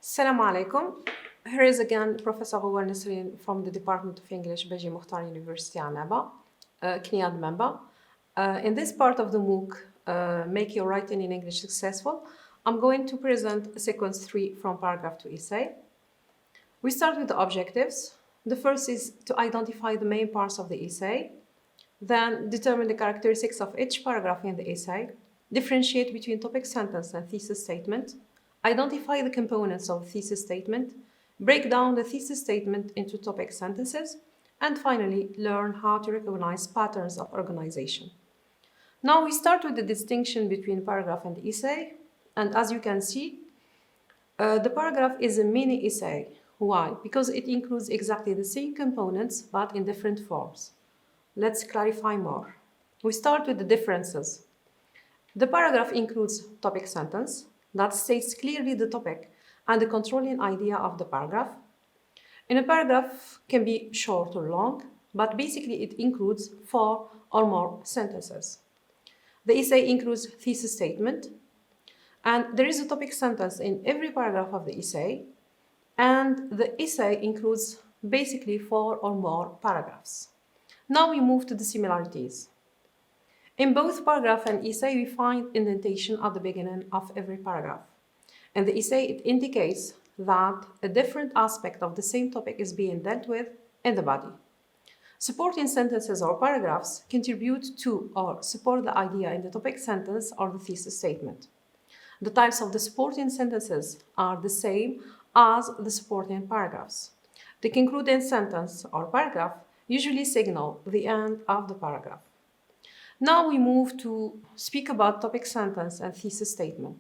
Assalamu alaikum. Here is again Professor Ghouar Nisreen from the Department of English, Beji Mukhtar University, Annaba, CNIAD member. In this part of the MOOC, Make Your Writing in English Successful, I'm going to present sequence 3 from paragraph to essay. We start with the objectives. The first is to identify the main parts of the essay, then determine the characteristics of each paragraph in the essay, differentiate between topic sentence and thesis statement, identify the components of the thesis statement, break down the thesis statement into topic sentences, and finally, learn how to recognize patterns of organization. Now we start with the distinction between paragraph and essay, and as you can see, the paragraph is a mini essay. Why? Because it includes exactly the same components but in different forms. Let's clarify more. We start with the differences. The paragraph includes topic sentence that states clearly the topic and the controlling idea of the paragraph. In a paragraph can be short or long, but basically it includes 4 or more sentences. The essay includes thesis statement, and there is a topic sentence in every paragraph of the essay, and the essay includes basically 4 or more paragraphs. Now we move to the similarities. In both paragraph and essay, we find indentation at the beginning of every paragraph. In the essay, it indicates that a different aspect of the same topic is being dealt with in the body. Supporting sentences or paragraphs contribute to or support the idea in the topic sentence or the thesis statement. The types of the supporting sentences are the same as the supporting paragraphs. The concluding sentence or paragraph usually signal the end of the paragraph. Now we move to speak about topic sentence and thesis statement.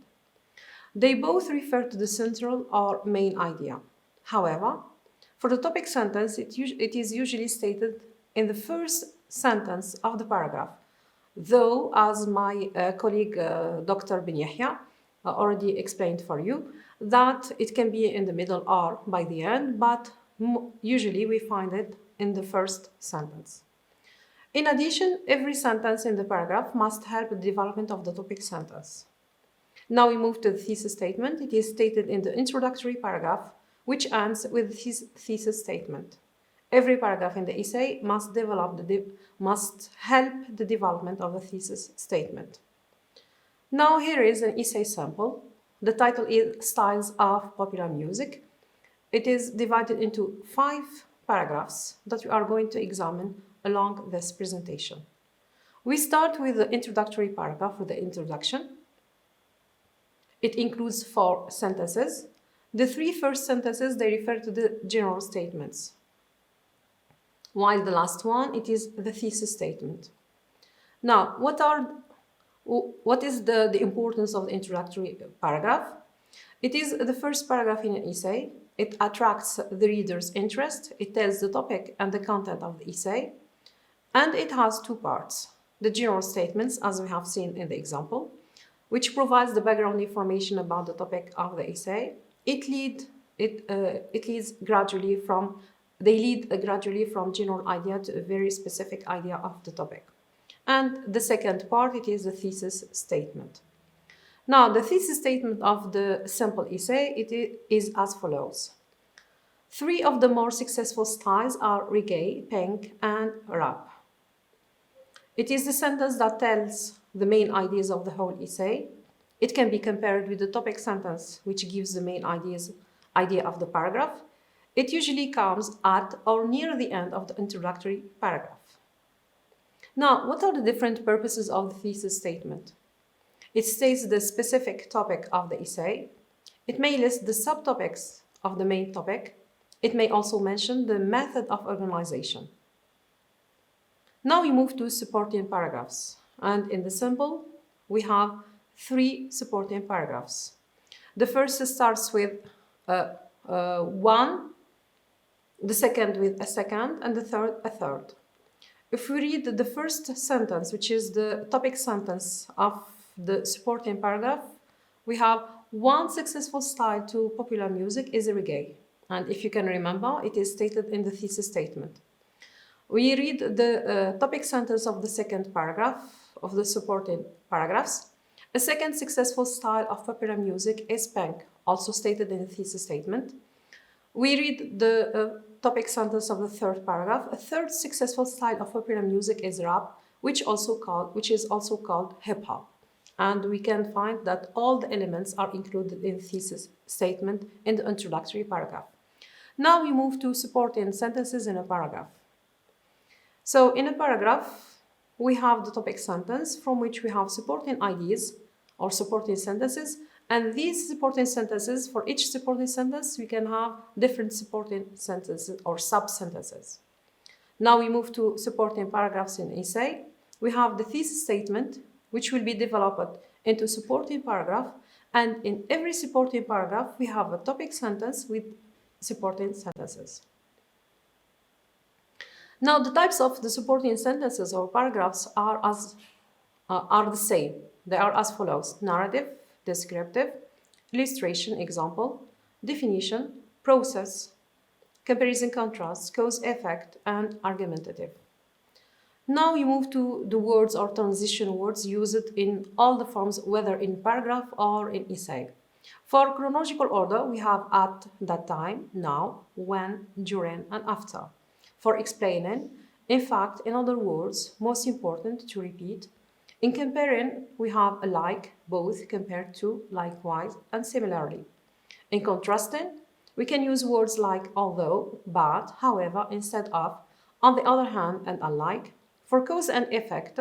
They both refer to the central or main idea. However, for the topic sentence, it is usually stated in the first sentence of the paragraph, though, as my colleague Dr. Ben Yahya already explained for you, that it can be in the middle or by the end, but usually we find it in the first sentence. In addition, every sentence in the paragraph must help the development of the topic sentence. Now we move to the thesis statement. It is stated in the introductory paragraph, which ends with his thesis statement. Every paragraph in the essay must help the development of the thesis statement. Now here is an essay sample. The title is Styles of Popular Music. It is divided into 5 paragraphs that we are going to examine along this presentation. We start with the introductory paragraph with the introduction. It includes 4 sentences. The 3 first sentences, they refer to the general statements, while the last one, it is the thesis statement. Now, what is the importance of the introductory paragraph? It is the first paragraph in an essay. It attracts the reader's interest. It tells the topic and the content of the essay. And it has 2 parts. The general statements, as we have seen in the example, which provides the background information about the topic of the essay. They lead gradually from general idea to a very specific idea of the topic. And the second part, it is the thesis statement. Now, the thesis statement of the sample essay, it is as follows. 3 of the more successful styles are reggae, punk, and rap. It is the sentence that tells the main ideas of the whole essay. It can be compared with the topic sentence, which gives the main idea of the paragraph. It usually comes at or near the end of the introductory paragraph. Now, what are the different purposes of the thesis statement? It states the specific topic of the essay. It may list the subtopics of the main topic. It may also mention the method of organization. Now we move to supporting paragraphs. And in the sample, we have 3 supporting paragraphs. The first starts with 1, the second with a second, and the third a third. If we read the first sentence, which is the topic sentence of the supporting paragraph, we have 1 successful style to popular music is reggae. And if you can remember, it is stated in the thesis statement. We read the topic sentence of the second paragraph of the supporting paragraphs. A second successful style of popular music is punk also stated in the thesis statement. We read the topic sentence of the third paragraph. A third successful style of popular music is rap, which is also called hip-hop. And we can find that all the elements are included in the thesis statement in the introductory paragraph. Now we move to supporting sentences in a paragraph. So in a paragraph, we have the topic sentence from which we have supporting ideas or supporting sentences. And these supporting sentences, for each supporting sentence, we can have different supporting sentences or sub-sentences. Now we move to supporting paragraphs in essay. We have the thesis statement, which will be developed into supporting paragraph. And in every supporting paragraph, we have a topic sentence with supporting sentences. Now, the types of the supporting sentences or paragraphs are the same. They are as follows: narrative, descriptive, illustration, example, definition, process, comparison, contrast, cause, effect, and argumentative. Now we move to the words or transition words used in all the forms, whether in paragraph or in essay. For chronological order, we have at, that time, now, when, during, and after. For explaining, in fact, in other words, most important to repeat. In comparing, we have alike, both, compared to, likewise, and similarly. In contrasting, we can use words like although, but, however, instead of, on the other hand, and unlike. For cause and effect,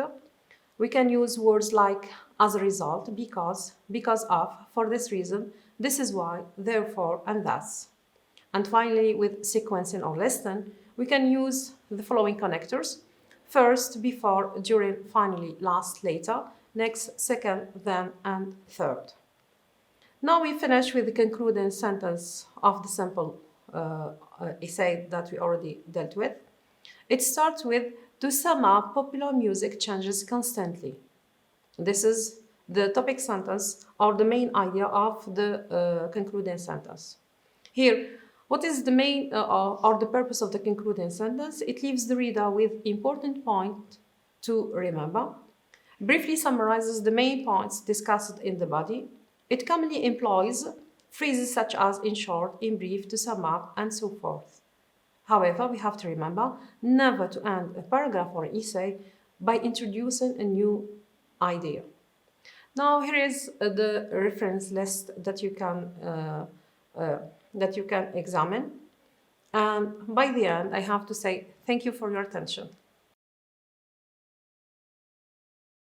we can use words like as a result, because of, for this reason, this is why, therefore, and thus. And finally, with sequencing or less than, we can use the following connectors: first, before, during, finally, last, later, next, second, then, and third. Now we finish with the concluding sentence of the sample essay that we already dealt with. It starts with, to sum up, popular music changes constantly. This is the topic sentence or the main idea of the concluding sentence. Here, what is the main or the purpose of the concluding sentence? It leaves the reader with important points to remember, briefly summarizes the main points discussed in the body. It commonly employs phrases such as in short, in brief, to sum up, and so forth. However, we have to remember never to end a paragraph or an essay by introducing a new idea. Now here is the reference list that you can examine. And by the end, I have to say thank you for your attention.